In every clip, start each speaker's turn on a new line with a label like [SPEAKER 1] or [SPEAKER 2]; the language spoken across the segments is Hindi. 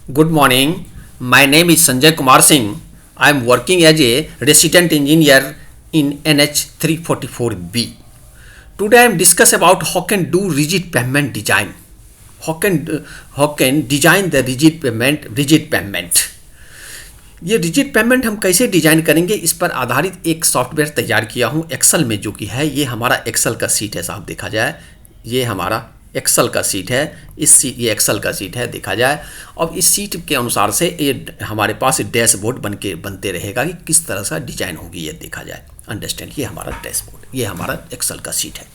[SPEAKER 1] Good morning. My name is Sanjay Kumar Singh. I am working as a resident engineer in NH 344B. Today I am discuss about how can do rigid pavement design. How can design the rigid pavement. ये रिजिड पेमेंट हम कैसे डिजाइन करेंगे, इस पर आधारित एक सॉफ्टवेयर तैयार किया हूँ एक्सेल में, जो कि है ये हमारा एक्सेल का सीट है साहब। देखा जाए ये हमारा एक्सेल का सीट है, ये एक्सेल का सीट है देखा जाए। अब इस सीट के अनुसार से ये हमारे पास डैशबोर्ड बनते रहेगा कि किस तरह से डिजाइन होगी ये देखा जाए। अंडरस्टैंड, ये हमारा डैशबोर्ड, ये हमारा एक्सेल का सीट है।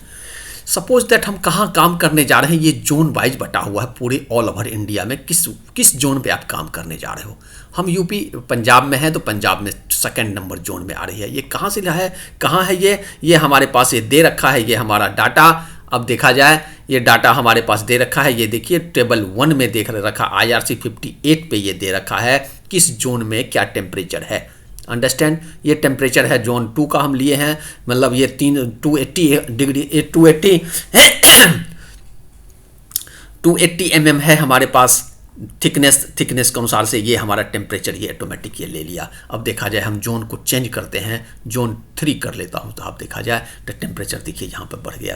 [SPEAKER 1] सपोज दैट हम कहाँ काम करने जा रहे हैं, ये जोन वाइज बटा हुआ है पूरे ऑल ओवर इंडिया में। किस जोन पे आप काम करने जा रहे हो। हम यूपी पंजाब में हैं तो पंजाब में सेकंड नंबर जोन में आ रही है। ये कहाँ से है, कहाँ है ये हमारे पास ये दे रखा है, ये हमारा डाटा। अब देखा जाए ये डाटा हमारे पास दे रखा है, ये देखिए टेबल 1 में देख रखा IRC 58 पे ये दे रखा है किस जोन में क्या टेम्परेचर है। अंडरस्टैंड, ये टेम्परेचर है जोन 2 का हम लिए हैं, मतलब ये 280 डिग्री 280 mm है हमारे पास थिकनेस के अनुसार से। ये हमारा टेम्परेचर ये ऑटोमेटिक ये ले लिया। अब देखा जाए हम जोन को चेंज करते हैं, जोन 3 कर लेता हूँ तो आप देखा जाए तो टेम्परेचर देखिए यहाँ पर बढ़ गया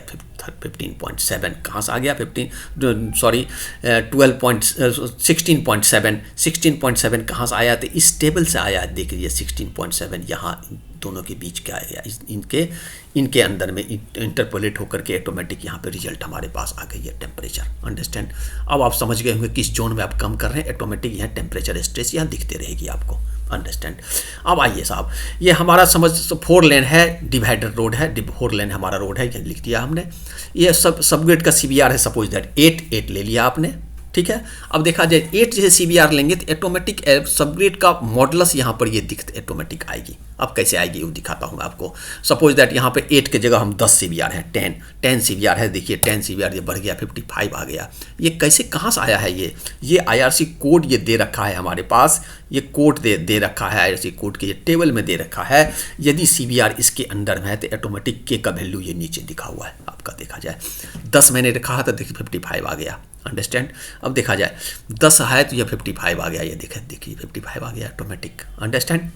[SPEAKER 1] 15.7। कहाँ से आ गया 16.7 कहाँ से आया, तो इस टेबल से आया। देखिए 16.7 यहाँ दोनों के बीच क्या आया, इनके अंदर में इंटरपोलेट होकर के ऑटोमेटिक यहाँ पे रिजल्ट हमारे पास आ गई है टेम्परेचर। अंडरस्टैंड, अब आप समझ गए होंगे किस जोन में आप कम कर रहे हैं। ऑटोमेटिक यहाँ टेम्परेचर स्ट्रेस यहाँ दिखते रहेगी आपको। अंडरस्टैंड, अब आइए साहब, ये हमारा समझ 4 लेन है, डिवाइडर रोड है, 4 लेन हमारा रोड है, ये लिख दिया हमने। ये सबग्रेड का CBR है, सपोज दैट 8 ले लिया आपने, ठीक है। अब देखा जाए 8 जैसे CBR लेंगे तो ऑटोमेटिक सबग्रेड का मॉडुलस यहाँ पर ये दिखते ऑटोमेटिक आएगी। अब कैसे आएगी वो दिखाता हूँ मैं आपको। सपोज दैट यहाँ पे 8 के जगह हम 10 CBR है, 10 CBR है। देखिए 10 CBR ये बढ़ गया 55 आ गया। ये कैसे कहाँ से आया है, ये IRC कोड ये दे रखा है हमारे पास। ये कोड दे रखा है IRC कोड के ये टेबल में दे रखा है। यदि CBR इसके अंदर में है तो ऑटोमेटिक के का वैल्यू ये नीचे दिखा हुआ है आपका। देखा जाए 10 मैंने रखा है तो देखिए 55 आ गया। अंडरस्टैंड, अब देखा जाए 10 है तो ये 55 आ गया। ये देखिए 55 आ गया ऑटोमेटिक। अंडरस्टैंड,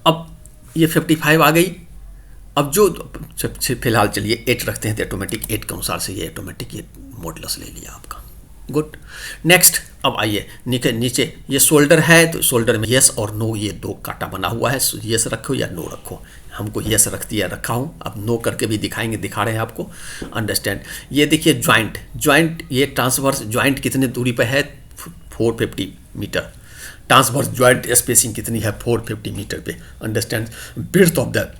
[SPEAKER 1] अब ये 55 आ गई। अब जो फिलहाल चलिए 8 रखते हैं तो ऑटोमेटिक 8 के अनुसार से ये ऑटोमेटिक ये मॉडुलस ले लिया आपका। Good, next. अब आइए नीचे ये शोल्डर है तो शोल्डर में येस और नो ये 2 कांटा बना हुआ है। येस रखो या नो रखो, हमको येस रखा हूँ। अब नो करके भी दिखा रहे हैं आपको। अंडरस्टैंड, ये देखिए ज्वाइंट ये ट्रांसवर्स ज्वाइंट कितने दूरी पे है, 450 मीटर। ट्रांसवर्स ज्वाइंट स्पेसिंग कितनी है, 450 मीटर पे। अंडरस्टैंड, बिर्थ ऑफ द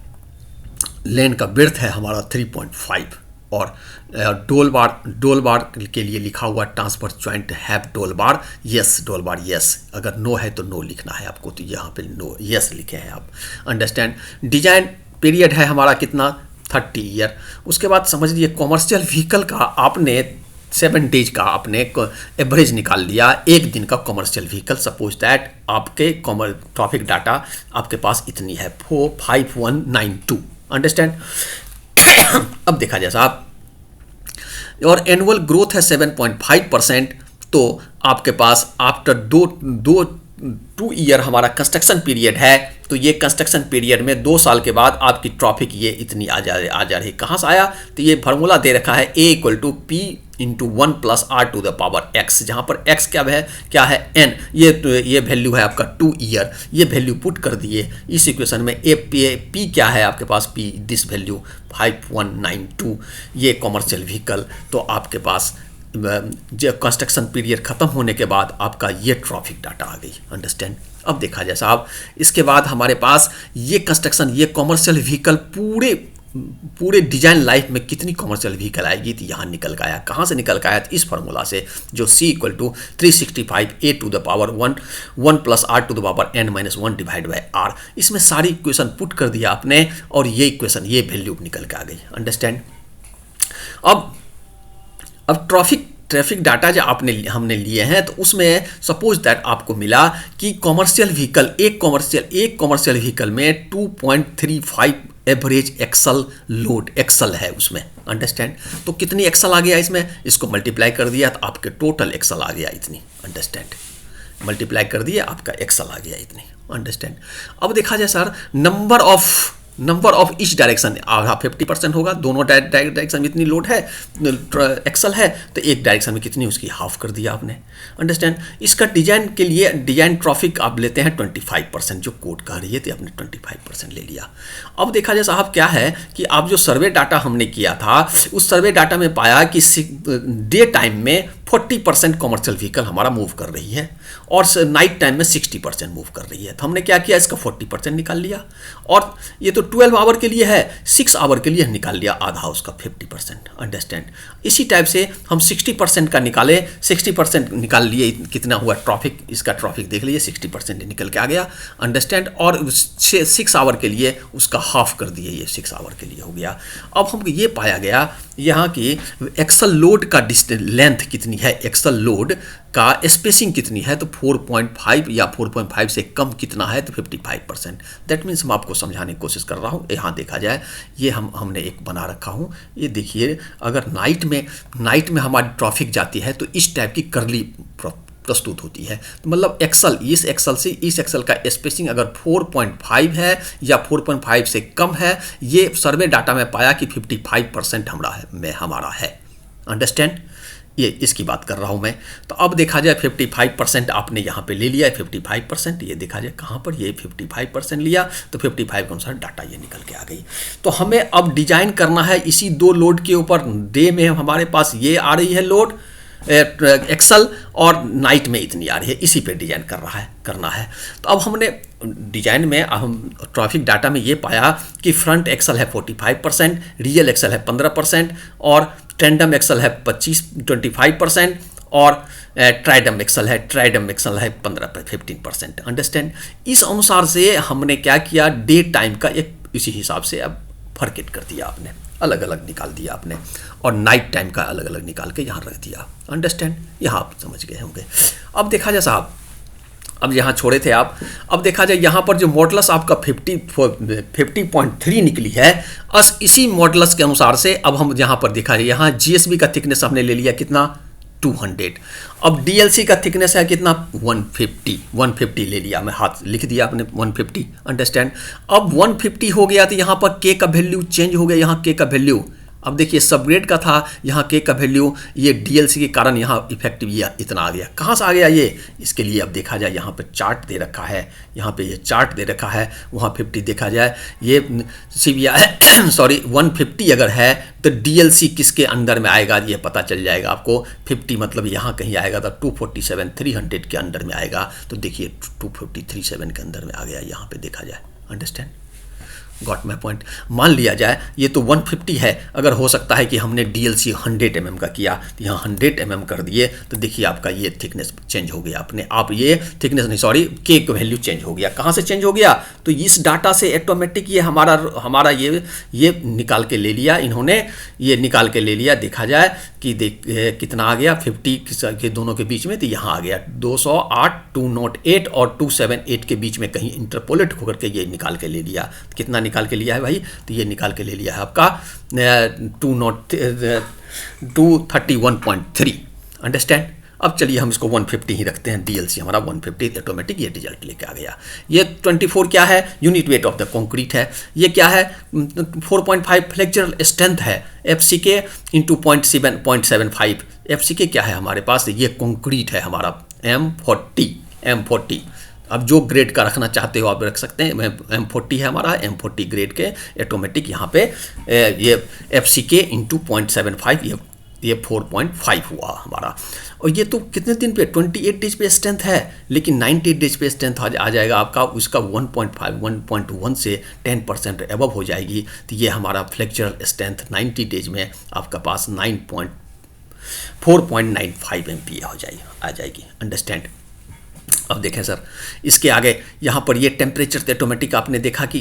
[SPEAKER 1] लेन का बिर्थ है हमारा 3.5। और डोल बार के लिए लिखा हुआ ट्रांसवर्स ज्वाइंट हैव डोल बार यस। अगर नो है तो नो लिखना है आपको, तो यहाँ पे नो यस लिखे हैं आप। अंडरस्टैंड, डिजाइन पीरियड है हमारा कितना, 30 ईयर। उसके बाद समझ लीजिए कॉमर्शियल व्हीकल का आपने 7 डेज का आपने एवरेज निकाल लिया, एक दिन का कॉमर्शियल व्हीकल। सपोज दैट आपके ट्रैफिक डाटा आपके पास इतनी है 45192। अंडरस्टैंड, अब देखा जाए साहब, और एनुअल ग्रोथ है 7.5%। तो आपके पास आफ्टर 2 ईयर हमारा कंस्ट्रक्शन पीरियड है। तो ये कंस्ट्रक्शन पीरियड में 2 साल के बाद आपकी ट्रैफिक ये इतनी आ जा रही। कहाँ से आया, तो ये फार्मूला दे रखा है A = P × 1 + R⁻x, जहाँ पर x क्या है n। ये वैल्यू है आपका 2 ईयर। ये वैल्यू पुट कर दिए इस इक्वेशन में। P क्या है आपके पास, P दिस वैल्यू 5192। ये कॉमर्शियल व्हीकल। तो आपके पास जो कंस्ट्रक्शन पीरियड ख़त्म होने के बाद आपका ये ट्रैफिक डाटा आ गई। अंडरस्टैंड, अब देखा जाए साहब, इसके बाद हमारे पास ये कंस्ट्रक्शन ये कॉमर्शियल व्हीकल पूरे डिजाइन लाइफ में कितनी कॉमर्शियल व्हीकल आएगी, तो यहाँ निकल के आया। कहाँ से निकल के आया, तो इस फार्मूला से, जो C = 365 A⁻1 + R⁻n-1/r। इसमें सारी इक्वेशन पुट कर दिया आपने और ये इक्वेशन ये वैल्यू निकल के आ गई। अंडरस्टैंड, अब ट्रैफिक डाटा जो हमने लिए हैं तो उसमें सपोज दैट आपको मिला कि कॉमर्शियल व्हीकल एक कॉमर्शियल व्हीकल में 2.35 एवरेज एक्सल लोड, एक्सल है उसमें, अंडरस्टैंड। तो कितनी एक्सल आ गया इसमें, इसको मल्टीप्लाई कर दिया तो आपके टोटल एक्सल आ गया इतनी, अंडरस्टैंड। मल्टीप्लाई कर दिया आपका एक्सल आ गया इतनी, अंडरस्टैंड। अब देखा जाए sir number of each direction, आधा 50% होगा, दोनों डायरेक्शन में इतनी लोड है, एक्सल है, तो एक डायरेक्शन में कितनी उसकी हाफ कर दिया आपने, अंडरस्टैंड। इसका डिजाइन के लिए डिजाइन ट्रैफिक आप लेते हैं 25%, जो कोड कह रही है तो आपने 25% ले लिया। अब देखा जाए साहब क्या है कि आप जो सर्वे डाटा हमने किया था, उस सर्वे डाटा में पाया कि डे टाइम में 40% कॉमर्शियल व्हीकल हमारा मूव कर रही है और नाइट टाइम में 60% मूव कर रही है। तो हमने क्या किया, इसका 40% निकाल लिया, और ये तो 12 आवर के लिए है, 6 आवर के लिए निकाल लिया आधा उसका 50%, अंडरस्टैंड। इसी टाइप से हम 60% का निकाले, 60% निकाल लिए, कितना हुआ ट्रैफिक, इसका ट्रैफिक देख लीजिए 60% निकल के आ गया, अंडरस्टैंड। और 6 आवर के लिए उसका हाफ कर दिए, ये 6 आवर के लिए हो गया। अब हम ये पाया गया यहाँ की एक्सल लोड का लेंथ कितनी है, एक्सल लोड का स्पेसिंग कितनी है, तो 4.5 या 4.5 से कम कितना है, तो 55%। दैट मीन्स मैं आपको समझाने की कोशिश कर रहा हूँ। यहाँ देखा जाए, ये हमने एक बना रखा हूँ, ये देखिए, अगर नाइट में हमारी ट्रैफिक जाती है तो इस टाइप की करली प्रस्तुत होती है। तो मतलब इस एक्सल का स्पेसिंग अगर 4.5 है या 4.5 से कम है, ये सर्वे डाटा में पाया कि 55% हमारा है, अंडरस्टैंड। ये इसकी बात कर रहा हूँ मैं। तो अब देखा जाए 55% आपने यहाँ पे ले लिया है, 55%, ये देखा जाए कहाँ पर, ये 55% लिया, तो 55 के अनुसार डाटा ये निकल के आ गई। तो हमें अब डिजाइन करना है इसी दो लोड के ऊपर। डे में हमारे पास ये आ रही है लोड एक्सल, और नाइट में इतनी आ रही है, इसी पे डिजाइन करना है। तो अब हमने डिजाइन में हम ट्रैफिक डाटा में ये पाया कि फ्रंट एक्सल है 45%, रियल एक्सल है 15%, और टेंडम एक्सल है 25% और ट्राइडम एक्सल है 15% अंडरस्टैंड। इस अनुसार से हमने क्या किया, डे टाइम का एक इसी हिसाब से अब फर्केट कर दिया आपने, अलग अलग निकाल दिया आपने, और नाइट टाइम का अलग अलग निकाल के यहाँ रख दिया, अंडरस्टैंड। यहाँ आप समझ गए होंगे। अब देखा जाए साहब, अब यहाँ छोड़े थे आप, अब देखा जाए यहाँ पर जो मॉडलस आपका 50.3 निकली है, इसी मॉडलस के अनुसार से अब हम यहाँ पर देखा जाए, यहाँ जीएसबी का थिकनेस हमने ले लिया कितना, 200। अब डीएलसी का थिकनेस है कितना, 150 ले लिया, मैं हाथ लिख दिया आपने 150, अंडरस्टैंड। अब 150 हो गया तो यहाँ पर के का वैल्यू चेंज हो गया, यहाँ के का वैल्यू, अब देखिए सबग्रेड का था, यहाँ के का वैल्यू, ये डीएलसी के कारण यहाँ इफेक्टिव ये इतना आ गया। कहाँ से आ गया ये, इसके लिए अब देखा जाए यहाँ पे चार्ट दे रखा है, यहाँ पे ये चार्ट दे रखा है, वहाँ 50 देखा जाए, ये CBI सॉरी 150 अगर है तो डीएलसी किसके अंडर में आएगा, ये पता चल जाएगा आपको। 50 मतलब यहाँ कहीं आएगा तो 247 300 के अंडर में आएगा, तो देखिए 247 के अंदर में आ गया, यहाँ पे देखा जाए, अंडरस्टैंड, गॉट माई पॉइंट। मान लिया जाए ये तो 150 है, अगर हो सकता है कि हमने डीएलसी 100 mm का किया, तो यहाँ 100 mm कर दिए, तो देखिए आपका ये थिकनेस चेंज हो गया अपने आप, ये थिकनेस नहीं सॉरी के का वैल्यू चेंज हो गया। कहाँ से चेंज हो गया, तो इस डाटा से ऑटोमेटिक ये हमारा ये निकाल के ले लिया इन्होंने, ये निकाल के ले लिया। देखा जाए कि कितना आ गया 50 के दोनों के बीच में, तो यहाँ आ गया 208, 208 और 278 के बीच में कहीं इंटरपोलेट होकर के ये निकाल के ले लिया। कितना निकाल के लिया है भाई, तो ये निकाल के ले लिया है आपका 231.3, अंडरस्टैंड। अब चलिए हम इसको 150 ही रखते हैं, डीएलसी हमारा 150 ऑटोमेटिक ये रिजल्ट लेके आ गया। ये 24 क्या है, unit weight of the concrete है। ये क्या है, 4.5 फ्लेक्चरल स्ट्रेंथ है, FCK इंटू 0.75। FCK क्या है हमारे पास, ये कंक्रीट है हमारा M40। अब जो ग्रेड का रखना चाहते हो आप रख सकते हैं, M40 है हमारा, M40 ग्रेड के ऑटोमेटिक यहाँ पे ये FCK इंटू 0.75, ये 4.5 हुआ हमारा। और ये तो कितने दिन पे, 28 डेज पे स्ट्रेंथ है, लेकिन 98 डेज पे स्ट्रेंथ आ जाएगा आपका, उसका 1.5 1.1 से 10% एबव हो जाएगी, तो ये हमारा फ्लेक्चरल स्ट्रेंथ 90 डेज में आपका पास 4.95 MPa आ जाएगी, अंडरस्टैंड। अब देखें सर, इसके आगे यहाँ पर ये टेम्परेचर तो ऑटोमेटिक आपने देखा कि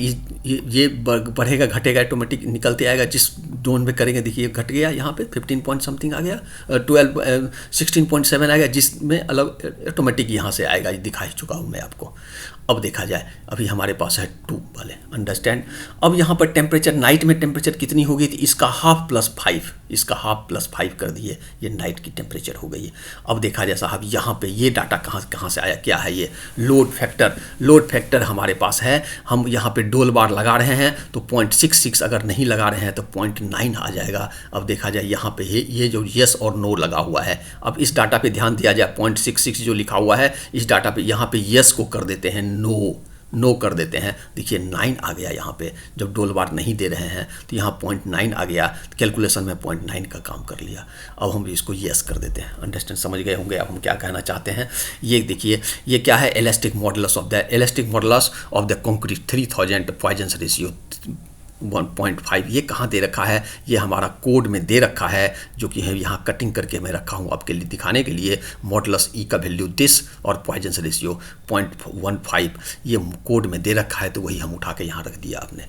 [SPEAKER 1] ये बढ़ेगा घटेगा, ऑटोमेटिक निकलते आएगा। जिस जोन में करेंगे देखिए घट गया, यहाँ पे 15 पॉइंट समथिंग आ गया, 16.7 आ गया, जिसमें अलग ऑटोमेटिक यहाँ से आएगा। ये दिखा चुका हूँ मैं आपको। अब देखा जाए, अभी हमारे पास है 2 वाले, अंडरस्टैंड। अब यहाँ पर टेम्परेचर, नाइट में टेम्परेचर कितनी हो गई थी, इसका हाफ प्लस 5, इसका हाफ प्लस 5 कर दिए, ये नाइट की टेम्परेचर हो गई है। अब देखा जाए साहब, यहाँ पे ये डाटा कहाँ से आया, क्या है ये लोड फैक्टर। लोड फैक्टर हमारे पास है, हम यहाँ पे डोल बार लगा रहे हैं तो 0.66, अगर नहीं लगा रहे हैं तो 0.9 आ जाएगा। अब देखा जाए यहाँ पे ये जो येस और नो लगा हुआ है, अब इस डाटा पे ध्यान दिया जाए, 0.66 जो लिखा हुआ है इस डाटा पे, यहाँ पे येस को कर देते हैं नो कर देते हैं। देखिए 9 आ गया यहाँ पे, जब डोल बार नहीं दे रहे हैं तो यहाँ 0.9 आ गया, कैलकुलेशन में 0.9 का काम कर लिया। अब हम इसको येस कर देते हैं, अंडरस्टैंड, समझ गए होंगे अब हम क्या कहना चाहते हैं। ये देखिए, ये क्या है, elastic modulus of the concrete 3000 Poisson ratio 1.5। ये कहाँ दे रखा है, ये हमारा कोड में दे रखा है, जो कि है यहाँ कटिंग करके मैं रखा हूँ आपके लिए दिखाने के लिए। मॉडुलस ई का वैल्यू दिस और पॉइजन रेशियो 0.15 ये कोड में दे रखा है, तो वही हम उठा के यहाँ रख दिया आपने।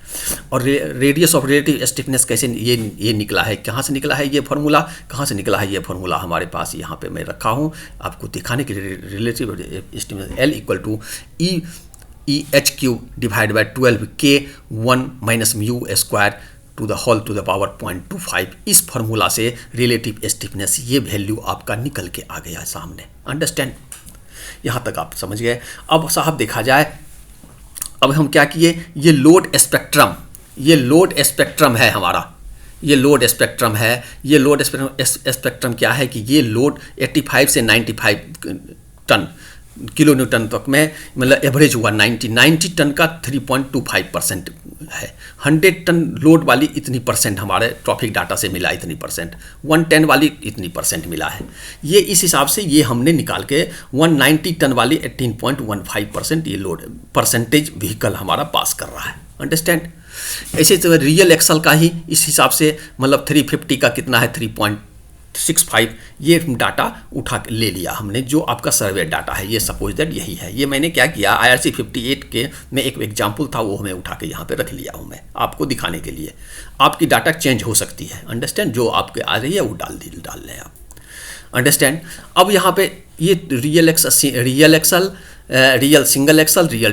[SPEAKER 1] और रेडियस ऑफ रिलेटिव स्टिफनेस कैसे ये निकला है, कहाँ से निकला है ये फार्मूला, कहाँ से निकला है ये फार्मूला हमारे पास यहाँ पे मैं रखा हूँ आपको दिखाने के लिए। Relative stiffness L equal to EH³ divide by 12K1 minus mu square to the whole to the power 0.25। इस फार्मूला से रिलेटिव स्टिफनेस ये वैल्यू आपका निकल के आ गया सामने, अंडरस्टैंड, यहाँ तक आप समझ गए। अब साहब देखा जाए, अब हम क्या किए, ये लोड स्पेक्ट्रम है हमारा, ये लोड स्पेक्ट्रम है। ये लोड स्पेक्ट्रम क्या है कि ये लोड 85 से 95 टन किलो न्यूटन तक में, मतलब एवरेज हुआ 90 टन का 3.25% है। 100 टन लोड वाली इतनी परसेंट हमारे ट्रॉफिक डाटा से मिला, इतनी परसेंट, 110 वाली इतनी परसेंट मिला है। ये इस हिसाब से ये हमने निकाल के 190 टन वाली 18.15% ये लोड परसेंटेज व्हीकल हमारा पास कर रहा है, अंडरस्टैंड। ऐसे तो रियल एक्सल का ही इस हिसाब से, मतलब 350 का कितना है 3.65, ये डाटा उठा के ले लिया हमने, जो आपका सर्वे डाटा है। ये सपोज दैट यही है। ये मैंने क्या किया, IRC 58 के में एक एग्जाम्पल था, वो मैं उठा के यहाँ पे रख लिया हूँ मैं आपको दिखाने के लिए। आपकी डाटा चेंज हो सकती है, अंडरस्टैंड, जो आपके आ रही है वो डाल लें आप, अंडरस्टैंड। अब यहाँ पे ये rear axle, rear single axle, rear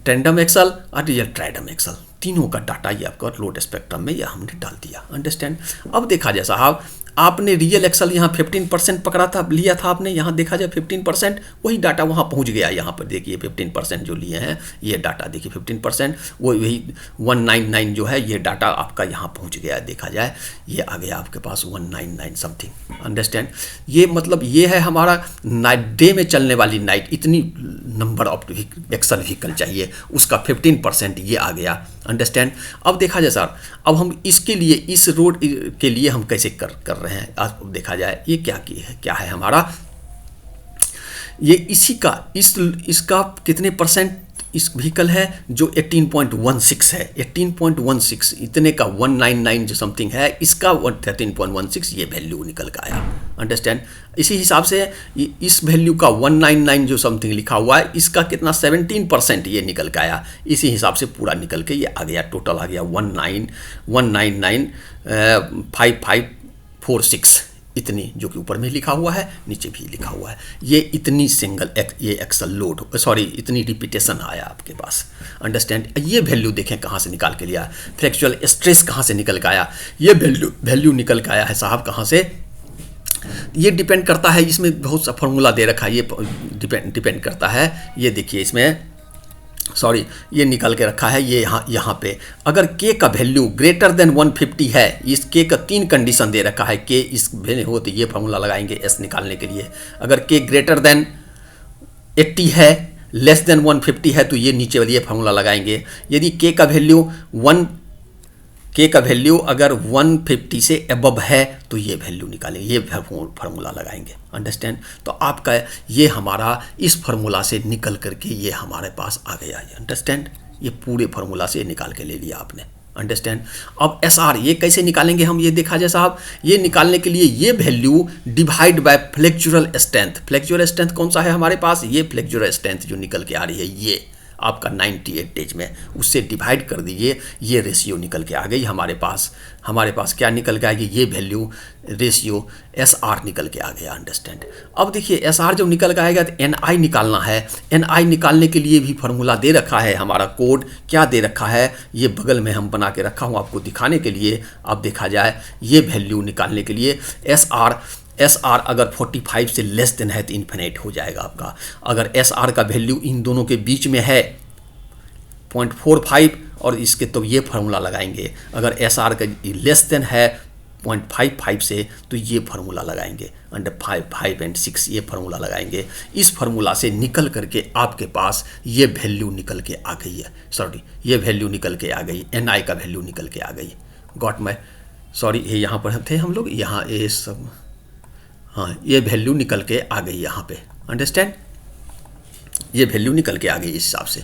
[SPEAKER 1] tandem axle और रियल ट्राइडम एक्सल, तीनों का डाटा ये आपका लोड स्पेक्ट्रम में ये हमने डाल दिया, अंडरस्टैंड। अब देखा जाए साहब, आपने रियल एक्सल यहाँ 15% पकड़ा था, लिया था आपने, यहाँ देखा जाए 15%, वही डाटा वहाँ पहुँच गया। यहाँ पर देखिए 15% जो लिए हैं ये डाटा देखिए 15%, वही 199 जो है ये डाटा आपका यहाँ पहुँच गया। देखा जाए ये आ गया आपके पास 199 समथिंग, अंडरस्टैंड। ये मतलब ये है हमारा नाइट, डे में चलने वाली नाइट, इतनी नंबर ऑफ एक्सल व्हीकल चाहिए, उसका 15% ये आ गया, अंडरस्टैंड। अब देखा जाए सर, अब हम इसके लिए, इस रोड के लिए हम कैसे कर रहे हैं, आज देखा जाए ये क्या है हमारा, ये इसी का इसका कितने परसेंट इस व्हीकल है, जो 18.16 है, 18.16 इतने का 199 जो समथिंग है, इसका 13.16 ये वैल्यू निकल के आया, अंडरस्टैंड। इसी हिसाब से इस वैल्यू का 199 जो समथिंग लिखा हुआ है, इसका कितना 17% ये निकल के आया। इसी हिसाब से पूरा निकल के ये आ गया, टोटल आ गया 199,5546 इतनी, जो कि ऊपर में लिखा हुआ है, नीचे भी लिखा हुआ है। ये इतनी ये एक्सल लोड, सॉरी इतनी रिपीटेशन आया आपके पास, अंडरस्टैंड। ये वैल्यू देखें कहाँ से निकाल के लिया, फ्रैक्चुअल स्ट्रेस कहाँ से निकल के आया, ये वैल्यू निकल के आया है साहब कहाँ से। ये डिपेंड करता है, इसमें बहुत सा फॉर्मूला दे रखा है, ये डिपेंड करता है। ये देखिए इसमें, सॉरी ये निकल के रखा है, ये यहाँ पे अगर k का वैल्यू ग्रेटर देन 150 है, इस k का 3 कंडीशन दे रखा है, k इस वैल्यू हो तो ये फार्मूला लगाएंगे s निकालने के लिए। अगर k ग्रेटर देन 80 है, लेस देन 150 है, तो ये नीचे वाली ये फार्मूला लगाएंगे। यदि k का वैल्यू अगर 150 से अबव है तो ये वैल्यू निकालेंगे, ये फार्मूला लगाएंगे, अंडरस्टैंड। तो आपका ये हमारा इस फार्मूला से निकल करके ये हमारे पास आ गया, ये अंडरस्टैंड। ये पूरे फार्मूला से निकाल के ले लिया आपने, अंडरस्टैंड। अब एस आर ये कैसे निकालेंगे हम, ये देखा जाए साहब, ये निकालने के लिए ये value divide by flexural strength. Flexural strength कौन सा है हमारे पास, ये फ्लेक्चुरल स्ट्रेंथ जो निकल के आ रही है ये आपका 98 डेज में, उससे डिवाइड कर दीजिए, ये रेशियो निकल के आ गई हमारे पास क्या निकल के आएगी, ये वैल्यू रेशियो एस आर निकल के आ गया। अंडरस्टैंड। अब देखिए एस आर जब निकल के आएगा तो एन आई निकालना है। एन आई निकालने के लिए भी फार्मूला दे रखा है, हमारा कोड क्या दे रखा है, ये बगल में हम बना के रखा हूँ आपको दिखाने के लिए। अब देखा जाए ये वैल्यू निकालने के लिए एस आर अगर 45 से लेस देन है तो इन्फिनिट हो जाएगा आपका। अगर एस आर का वैल्यू इन दोनों के बीच में है 0.45 और इसके तो ये फार्मूला लगाएंगे। अगर एस आर का लेस देन है 0.55 से तो ये फार्मूला लगाएंगे, अंडर 5 एंड 6 ये फार्मूला लगाएंगे। इस फार्मूला से निकल करके आपके पास ये वैल्यू निकल के आ गई है, सॉरी ये वैल्यू निकल के आ गई, एन आई का वैल्यू निकल के आ गई। गॉट मैं सॉरी ये यहाँ पर थे हम लोग, यहाँ ये सब हाँ ये वैल्यू निकल के आ गई यहाँ पे। अंडरस्टैंड, ये वैल्यू निकल के आ गई इस हिसाब से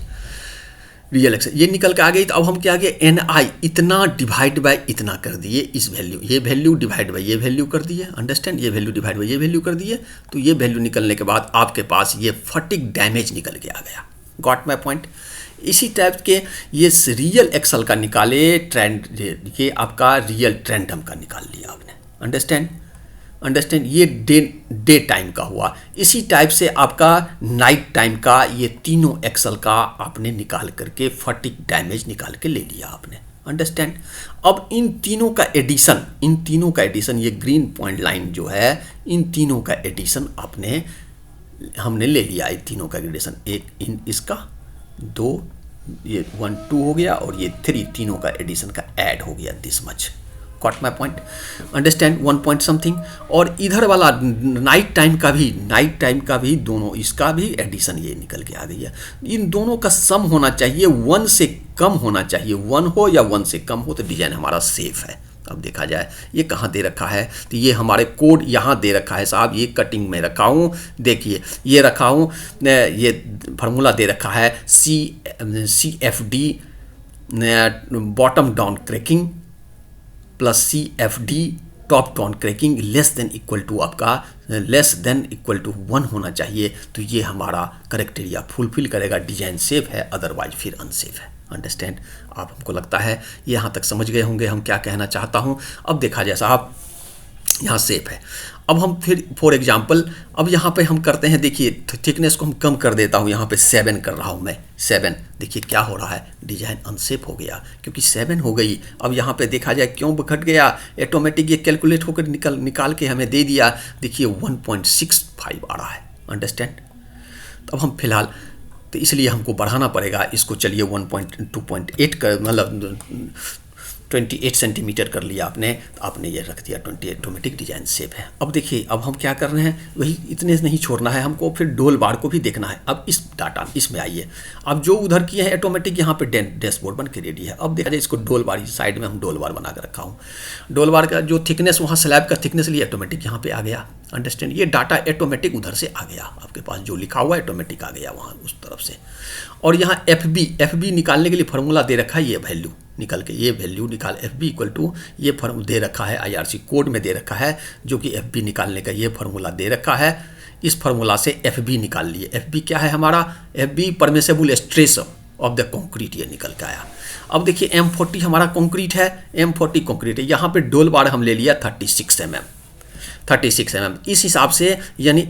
[SPEAKER 1] रियल एक्स ये निकल के आ गई। तो अब हम क्या किए, एन आई इतना डिवाइड बाय इतना कर दिए, इस वैल्यू ये वैल्यू डिवाइड बाय ये वैल्यू कर दिए। अंडरस्टैंड, ये वैल्यू डिवाइड बाय ये वैल्यू कर दिए। तो ये वैल्यू निकलने के बाद आपके पास ये फटिग डैमेज निकल के आ गया। Got my point. इसी टाइप के ये रियल एक्सल का निकाले ट्रेंड, ये आपका रियल ट्रेंडम का निकाल लिया आपने। अंडरस्टैंड, ये डे टाइम का हुआ। इसी टाइप से आपका नाइट टाइम का ये तीनों एक्सल का आपने निकाल करके फटिग डैमेज निकाल के ले लिया आपने। अंडरस्टैंड। अब इन तीनों का एडिशन ये ग्रीन पॉइंट लाइन जो है, इन तीनों का एडिशन हमने ले लिया। इन तीनों का एडिशन, एक इन इसका 2 ये 1 2 हो गया और ये 3 तीनों का एडिशन का ऐड हो गया this much. Got my point. Understand, 1 point something. और इधर वाला नाइट टाइम का भी दोनों इसका भी एडिशन ये निकल के आ गई है। इन दोनों का सम होना चाहिए 1 से कम होना चाहिए, 1 हो या 1 से कम हो तो डिजाइन हमारा सेफ है। अब देखा जाए ये कहाँ दे रखा है, तो ये हमारे कोड यहाँ दे रखा है साहब, ये कटिंग में रखा हूँ, देखिए ये रखा हूँ, ये फार्मूला दे रखा है CFD bottom down cracking plus CFD top down cracking less than equal to 1 होना चाहिए। तो ये हमारा क्राइटेरिया फुलफिल करेगा, डिजाइन सेफ है, अदरवाइज फिर अनसेफ है। अंडरस्टैंड, आप हमको लगता है यहाँ तक समझ गए होंगे हम क्या कहना चाहता हूँ। अब देखा जाए साहब यहाँ सेफ है। अब हम फिर फॉर एग्जांपल अब यहाँ पे हम करते हैं, देखिए थिकनेस को हम कम कर देता हूँ, यहाँ पे 7 कर रहा हूँ मैं 7। देखिए क्या हो रहा है, डिजाइन अनसेफ हो गया क्योंकि 7 हो गई। अब यहाँ पे देखा जाए क्यों घट गया, ऑटोमेटिक ये कैलकुलेट होकर निकाल के हमें दे दिया। देखिए 1.65 आ रहा है। अंडरस्टैंड। तो अब हम फिलहाल तो इसलिए हमको बढ़ाना पड़ेगा इसको। चलिए 2.8 कर मतलब 28 सेंटीमीटर कर लिया आपने ये रख दिया 28। ऑटोमेटिक डिजाइन सेफ है। अब देखिए अब हम क्या कर रहे हैं, वही इतने से नहीं छोड़ना है हमको, फिर डोल बार को भी देखना है। अब इस डाटा इसमें आइए, अब जो उधर किए हैं ऑटोमेटिक यहाँ पे डैशबोर्ड बन के रेडी है। अब देखा जाए इसको डोल बार, साइड में हम डोल बार बना कर रखा हूँ। डोल बार का जो थिकनेस वहाँ स्लैब का थिकनेस लिए ऑटोमेटिक यहाँ पे आ गया। अंडरस्टैंड, ये डाटा ऑटोमेटिक उधर से आ गया, आपके पास जो लिखा हुआ है ऑटोमेटिक आ गया वहाँ उस तरफ से। और यहाँ FB निकालने के लिए फार्मूला दे रखा है, ये वैल्यू निकल के ये वैल्यू निकाल FB इक्वल टू ये फार्मूला दे रखा है, IRC कोड में दे रखा है, जो कि FB निकालने का ये फार्मूला दे रखा है। इस फार्मूला से FB निकाल लिए। FB क्या है हमारा, FB permissible stress of the concrete, ये निकल के आया। अब देखिए M40 हमारा कंक्रीट है, M40 कंक्रीट है। यहाँ पे डोल बार हम ले लिया 36 mm। इस हिसाब से यानी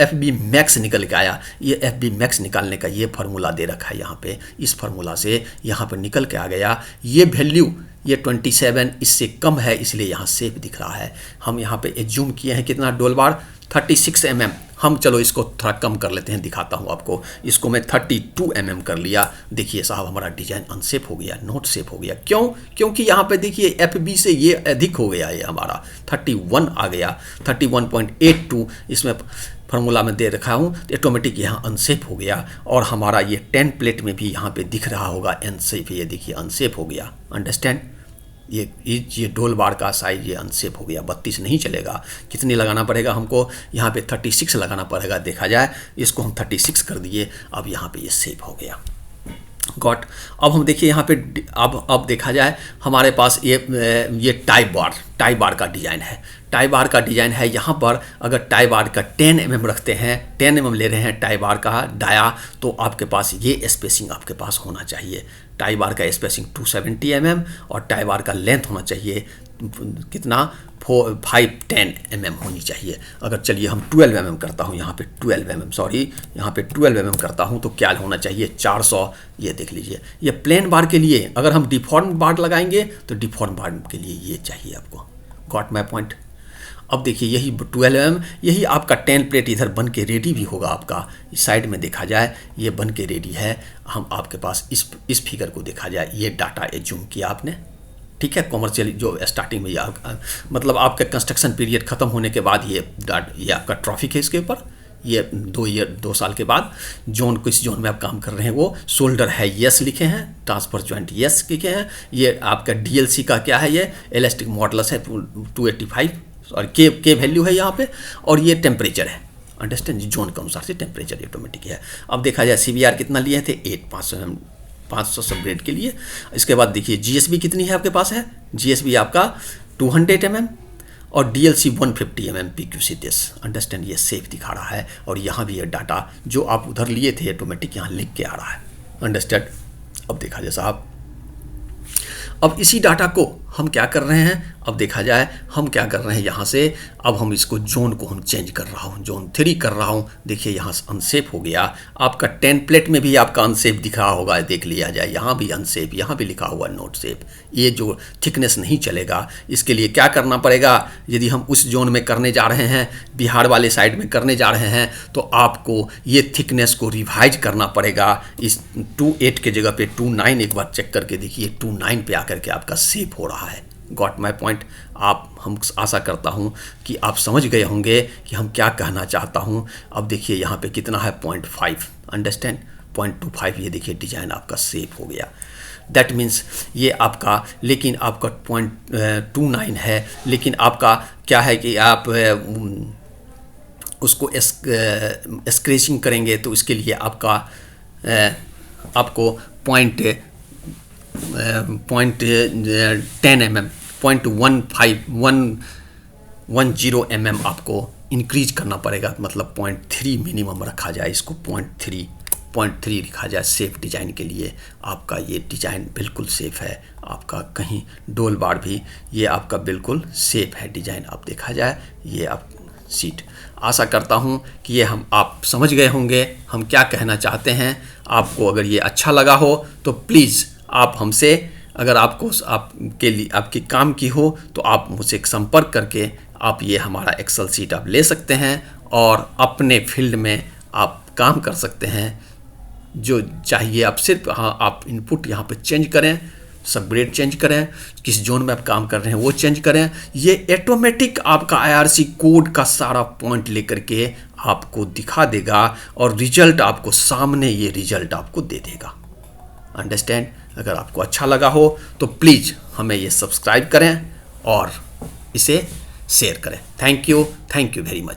[SPEAKER 1] FB मैक्स निकल के आया। ये FB मैक्स निकालने का ये फार्मूला दे रखा है यहाँ पे। इस फार्मूला से यहाँ पर निकल के आ गया ये वैल्यू, ये 27 इससे कम है इसलिए यहाँ सेफ दिख रहा है। हम यहाँ पे एज्यूम किए हैं कितना डोल बार 36 mm। हम चलो इसको थोड़ा कम कर लेते हैं, दिखाता हूँ आपको। इसको मैं 32 mm कर लिया। देखिए साहब हमारा डिजाइन अनसेफ हो गया, नॉट सेफ हो गया। क्यों? क्योंकि यहाँ पे देखिए FB से ये अधिक हो गया, ये हमारा 31 आ गया, 31.82 इसमें फार्मूला में दे रखा हूँ। तो ऑटोमेटिक यहाँ अनसेफ हो गया और हमारा ये 10 प्लेट में भी यहाँ पे दिख रहा होगा अनसेफ। ये देखिए अनसेफ हो गया। अंडरस्टैंड, ये डोल बार का साइज ये अनसेफ हो गया। 32 नहीं चलेगा, कितनी लगाना पड़ेगा हमको, यहाँ पे 36 लगाना पड़ेगा। देखा जाए इसको हम 36 कर दिए, अब यहाँ पे ये सेफ हो गया। गॉट। अब हम देखिए यहाँ पे अब देखा जाए हमारे पास ये टाई बार का डिज़ाइन है। टाई बार का डिज़ाइन है। यहाँ पर अगर टाई बार का 10 mm रखते हैं, 10 mm ले रहे हैं टाई बार का डाया, तो आपके पास ये स्पेसिंग आपके पास होना चाहिए। टाई बार का स्पेसिंग 270 mm और टाई बार का लेंथ होना चाहिए कितना 510 mm होनी चाहिए। अगर चलिए हम 12 mm करता हूँ, यहाँ पे 12 mm सॉरी यहाँ पे 12 mm करता हूँ, तो क्या होना चाहिए 400। ये देख लीजिए, ये प्लेन बार के लिए अगर हम डिफॉर्म बार लगाएंगे तो डिफॉर्म बार के लिए ये चाहिए आपको। Got my point. अब देखिए यही 12 mm, यही आपका 10 प्लेट इधर बन के रेडी भी होगा आपका। इस साइड में देखा जाए ये बन के रेडी है। हम आपके पास इस फिगर को देखा जाए, ये डाटा एज्यूम किया आपने, ठीक है। कॉमर्शियल जो स्टार्टिंग में मतलब आपका कंस्ट्रक्शन पीरियड ख़त्म होने के बाद ये आपका ट्रॉफिक है। इसके ऊपर ये 2 साल के बाद जोन, किस जोन में आप काम कर रहे हैं वो शोल्डर है यस लिखे हैं, ट्रांसफर जॉइंट यस लिखे हैं। ये आपका डीएलसी का क्या है, ये इलास्टिक मॉडुलस है 285 और के वैल्यू है यहाँ पे, और ये टेम्परेचर है। अंडरस्टैंड, जोन के अनुसार से टेम्परेचर ऑटोमेटिक है। अब देखा जाए सीबीआर कितना लिए थे 500 सब ग्रेड के लिए। इसके बाद देखिए जीएसबी कितनी है आपके पास है, जीएसबी आपका 200 mm और DLC 150 mm PQC this. Understand, ये सेफ दिखा रहा है। और यहाँ भी ये डाटा जो आप उधर लिए थे ऑटोमेटिक यहाँ लिख के आ रहा है। अंडरस्टैंड। अब देखा जाए साहब, अब इसी डाटा को हम क्या कर रहे हैं, अब देखा जाए हम क्या कर रहे हैं यहाँ से, अब हम इसको जोन को हम चेंज कर रहा हूँ, जोन 3 कर रहा हूँ। देखिए यहाँ से अनसेफ हो गया आपका 10 प्लेट में भी आपका अनसेफ दिख रहा होगा, देख लिया जाए यहाँ भी अनसेफ, यहाँ भी लिखा हुआ नोट सेफ। ये जो थिकनेस नहीं चलेगा, इसके लिए क्या करना पड़ेगा, यदि हम उस जोन में करने जा रहे हैं, बिहार वाले साइड में करने जा रहे हैं, तो आपको ये थिकनेस को रिवाइज करना पड़ेगा। इस 28 के जगह पे 29 एक बार चेक करके देखिए, 29 पे आकर के आपका सेफ हो रहा है। Got my point. हम आशा करता हूँ कि आप समझ गए होंगे कि हम क्या कहना चाहता हूँ। अब देखिए यहाँ पे कितना है 0.5, अंडरस्टैंड 0.25। ये देखिए डिज़ाइन आपका सेफ हो गया। दैट मीन्स ये आपका, लेकिन आपका 0.29 है, लेकिन आपका क्या है कि आप उसको स्क्रैचिंग करेंगे तो इसके लिए आपको 0.10 mm 0.10 mm आपको इंक्रीज करना पड़ेगा। मतलब 0.3 मिनिमम रखा जाए, इसको 0.3 लिखा जाए सेफ डिज़ाइन के लिए। आपका ये डिज़ाइन बिल्कुल सेफ़ है, आपका कहीं डोल बार भी ये आपका बिल्कुल सेफ़ है डिज़ाइन। आप देखा जाए ये आप सीट, आशा करता हूँ कि ये आप समझ गए होंगे हम क्या कहना चाहते हैं। आपको अगर ये अच्छा लगा हो तो प्लीज़ आप हमसे, अगर आपके लिए आपके काम की हो तो आप मुझसे संपर्क करके आप ये हमारा एक्सेल सीट आप ले सकते हैं और अपने फील्ड में आप काम कर सकते हैं। जो चाहिए आप सिर्फ आप इनपुट यहाँ पे चेंज करें, सब ग्रेड चेंज करें, किस जोन में आप काम कर रहे हैं वो चेंज करें। ये ऑटोमेटिक आपका IRC कोड का सारा पॉइंट लेकर के आपको दिखा देगा और रिजल्ट आपको सामने ये रिजल्ट आपको दे देगा। अंडरस्टैंड। अगर आपको अच्छा लगा हो तो प्लीज़ हमें ये सब्सक्राइब करें और इसे शेयर करें। Thank you very much.